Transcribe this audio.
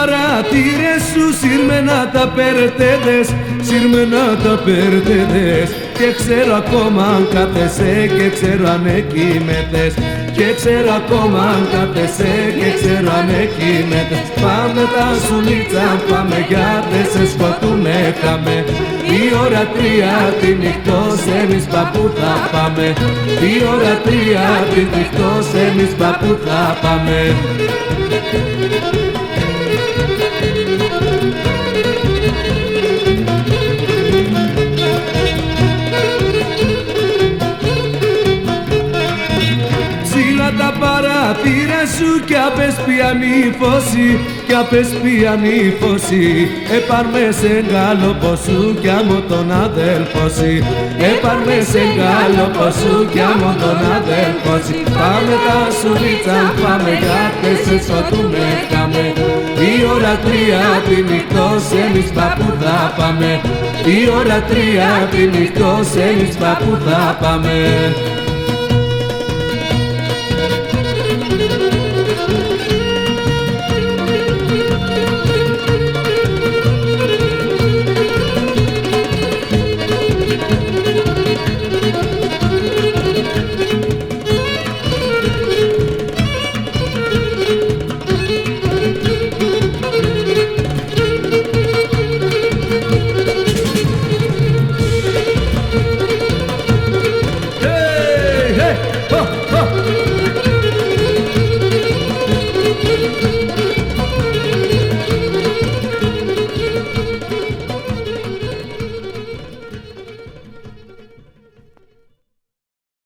παρατήρες σου, σύρμενα τα περτέδες, σύρμενα τα περτέδες. Και ξέρω ακόμα αν κάθεσαι και ξέρω αν εκοιμέτες. Και ξέρω ακόμα αν κάθεσαι και ξέρω αν εκοιμέτες. Πάμε τα σουλίτσα, πάμε γιατί σε σκοτούνε καμε. Η ώρα 3 τη νυχτός εμείς παππού θα πάμε. Η ώρα 3 τη νυχτός εμείς παππού θα πάμε. Τα παρατήρα σου κι απεσπιανή φώση, κι απεσπιανή φώση. Επάρμε σε γκάλοπο σου κι άμμο τον αδέλφωση. Επάρμε σε γκάλοπο σου κι άμμο τον αδέλφωση. Πάμε τα σουλίτσα, πάμε γιατί σε σκοτούνε καμε. Η ώρα 3 τη νυχτός εμείς παππού θα πάμε. Η ώρα 3 τη νυχτός εμείς παππού θα πάμε.